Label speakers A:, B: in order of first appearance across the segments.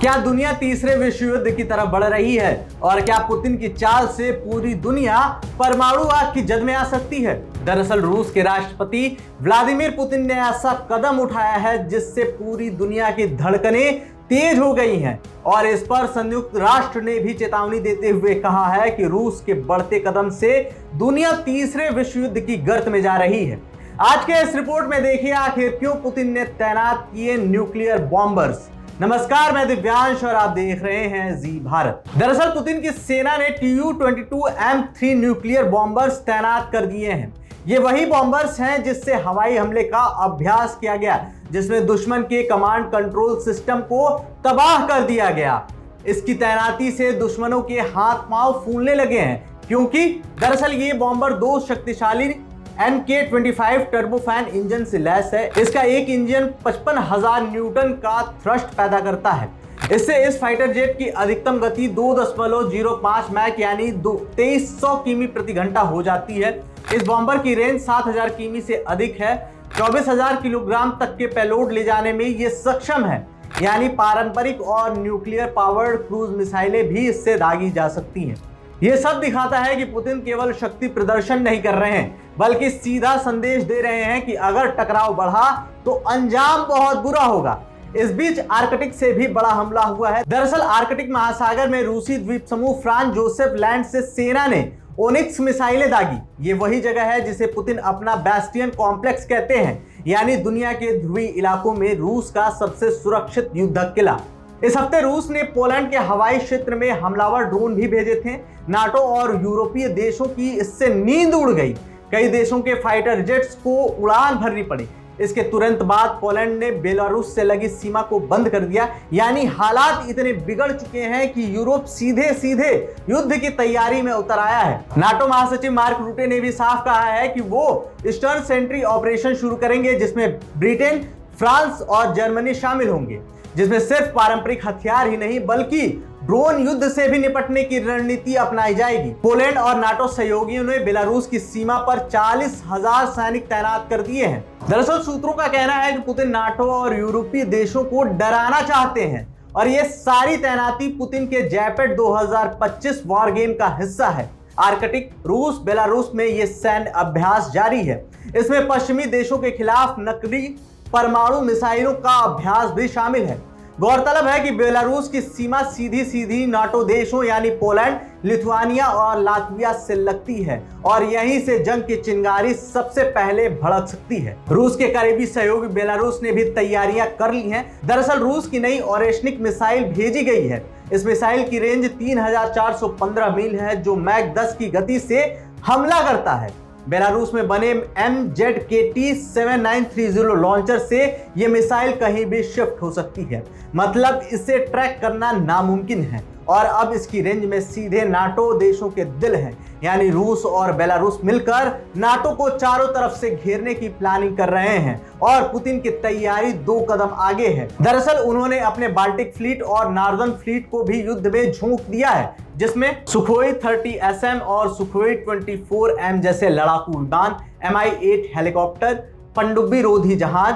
A: क्या दुनिया तीसरे विश्व युद्ध की तरफ बढ़ रही है और क्या पुतिन की चाल से पूरी दुनिया परमाणु आग की जद में आ सकती है? दरअसल रूस के राष्ट्रपति व्लादिमीर पुतिन ने ऐसा कदम उठाया है जिससे पूरी दुनिया की धड़कनें तेज हो गई हैं और इस पर संयुक्त राष्ट्र ने भी चेतावनी देते हुए कहा है कि रूस के बढ़ते कदम से दुनिया तीसरे विश्व युद्ध की गर्त में जा रही है। आज के इस रिपोर्ट में देखिए आखिर क्यों पुतिन ने तैनात किए न्यूक्लियर बॉम्बर्स। नमस्कार, मैं दिव्यांश और आप देख रहे हैं जी भारत। दरअसल पुतिन की सेना ने Tu-22M3 न्यूक्लियर बॉम्बर्स तैनात कर दिए हैं। ये वही बॉम्बर्स हैं जिससे हवाई हमले का अभ्यास किया गया, जिसमें दुश्मन के कमांड कंट्रोल सिस्टम को तबाह कर दिया गया। इसकी तैनाती से दुश्मनों के हाथ पांव फूलने लगे हैं, क्योंकि दरअसल ये बॉम्बर दो शक्तिशाली MK-25 टर्बोफैन इंजन से लैस है। इसका एक इंजन 55,000 न्यूटन का थ्रस्ट पैदा करता है। इससे इस फाइटर जेट की अधिकतम गति 2.05 मैक यानी 2300 किमी प्रति घंटा हो जाती है। इस बॉम्बर की रेंज 7000 किमी से अधिक है। 24,000 किलोग्राम तक के पेलोड ले जाने में ये सक्षम है, यानी पारंपरिक और न्यूक्लियर पावर्ड क्रूज मिसाइलें भी इससे दागी जा सकती हैं। ये सब दिखाता है कि पुतिन केवल शक्ति प्रदर्शन नहीं कर रहे हैं, बल्कि सीधा संदेश दे रहे हैं कि अगर टकराव बढ़ा तो अंजाम बहुत बुरा होगा। इस बीच आर्कटिक से भी बड़ा हमला हुआ है। दरअसल आर्कटिक महासागर में रूसी द्वीप समूह फ्रांज जोसेफ लैंड से सेना ने ओनिक्स मिसाइलें दागी। ये वही जगह है जिसे पुतिन अपना बैस्टियन कॉम्प्लेक्स कहते हैं, यानी दुनिया के ध्रुवीय इलाकों में रूस का सबसे सुरक्षित युद्धक किला। इस हफ्ते रूस ने पोलैंड के हवाई क्षेत्र में हमलावर ड्रोन भी भेजे थे। नाटो और यूरोपीय देशों की इससे नींद उड़ गई। कई देशों के फाइटर जेट्स को उड़ान भरनी पड़ी। इसके तुरंत बाद पोलैंड ने बेलारूस से लगी सीमा को बंद कर दिया, यानी हालात इतने बिगड़ चुके हैं कि यूरोप सीधे सीधे युद्ध की तैयारी में उतर आया है। नाटो महासचिव मार्क रूटे ने भी साफ कहा है कि वो ईस्टर्न सेंट्री ऑपरेशन शुरू करेंगे, जिसमें ब्रिटेन, फ्रांस और जर्मनी शामिल होंगे, जिसमें सिर्फ पारंपरिक हथियार ही नहीं बल्कि ड्रोन युद्ध से भी निपटने की रणनीति अपनाई जाएगी। पोलैंड और नाटो सहयोगियों ने बेलारूस की सीमा पर 40,000 सैनिक तैनात कर दिए हैं। दरअसल सूत्रों का कहना है कि पुतिन नाटो और यूरोपीय देशों को डराना चाहते हैं और ये सारी तैनाती पुतिन के जैपेट 2025 वॉर गेम का हिस्सा है। आर्कटिक रूस बेलारूस में ये सैन्य अभ्यास जारी है। इसमें पश्चिमी देशों के खिलाफ नकली परमाणु मिसाइलों का अभ्यास भी शामिल है। गौरतलब है कि बेलारूस की सीमा सीधी सीधी नाटो देशों यानी पोलैंड, लिथुआनिया और लातविया से लगती है और यहीं से जंग की चिंगारी सबसे पहले भड़क सकती है। रूस के करीबी सहयोगी बेलारूस ने भी तैयारियां कर ली हैं। दरअसल रूस की नई ओरेशनिक मिसाइल भेजी गई है। इस मिसाइल की रेंज 3415 मील है, जो मैक 10 की गति से हमला करता है। बेलारूस में बने MZKT-7930 लॉन्चर से यह मिसाइल कहीं भी शिफ्ट हो सकती है, मतलब इसे ट्रैक करना नामुमकिन है और अब इसकी रेंज में सीधे नाटो देशों के दिल हैं, यानी रूस और बेलारूस मिलकर नाटो को चारों तरफ से घेरने की प्लानिंग कर रहे हैं और पुतिन की तैयारी 2 कदम आगे है। दरअसल उन्होंने अपने बाल्टिक फ्लीट और नॉर्दर्न फ्लीट को भी युद्ध में झोंक दिया है, जिसमें सुखोई 30SM और सुखोई 24M जैसे लड़ाकू विमान, Mi-8 हेलीकॉप्टर, पनडुब्बी रोधी जहाज,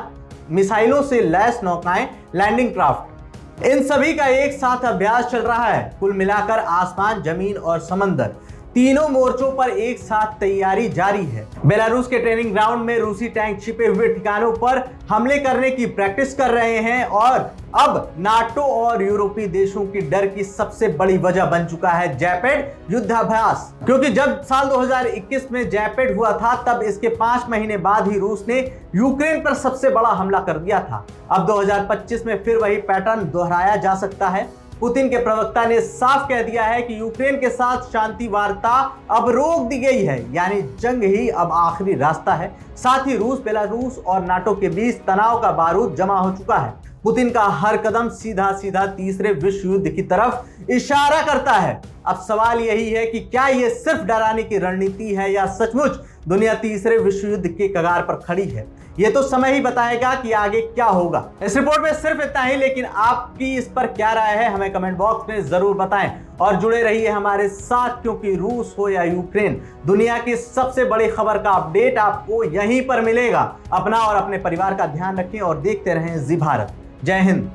A: मिसाइलों से लैस नौकाएं, लैंडिंग क्राफ्ट, इन सभी का एक साथ अभ्यास चल रहा है। कुल मिलाकर आसमान, जमीन और समंदर तीनों मोर्चों पर एक साथ तैयारी जारी है। बेलारूस के ट्रेनिंग ग्राउंड में रूसी टैंक छिपे हुए ठिकानों पर हमले करने की प्रैक्टिस कर रहे हैं और अब नाटो और यूरोपीय देशों की डर की सबसे बड़ी वजह बन चुका है जैपेट युद्धाभ्यास, क्योंकि जब साल 2021 में जैपेट हुआ था तब इसके 5 महीने बाद ही रूस ने यूक्रेन पर सबसे बड़ा हमला कर दिया था। अब 2025 में फिर वही पैटर्न दोहराया जा सकता है। पुतिन के प्रवक्ता ने साफ कह दिया है कि यूक्रेन के साथ शांति वार्ता अब रोक दी गई है, यानी जंग ही अब आखिरी रास्ता है। साथ ही रूस, बेलारूस और नाटो के बीच तनाव का बारूद जमा हो चुका है। पुतिन का हर कदम सीधा सीधा तीसरे विश्व युद्ध की तरफ इशारा करता है। अब सवाल यही है कि क्या यह सिर्फ डराने की रणनीति है या सचमुच दुनिया तीसरे विश्व युद्ध के कगार पर खड़ी है। ये तो समय ही बताएगा कि आगे क्या होगा। इस रिपोर्ट में सिर्फ इतना ही, लेकिन आपकी इस पर क्या राय है हमें कमेंट बॉक्स में जरूर बताएं और जुड़े रहिए हमारे साथ, क्योंकि रूस हो या यूक्रेन, दुनिया की सबसे बड़ी खबर का अपडेट आपको यहीं पर मिलेगा। अपना और अपने परिवार का ध्यान रखें और देखते रहें जी भारत। जय हिंद।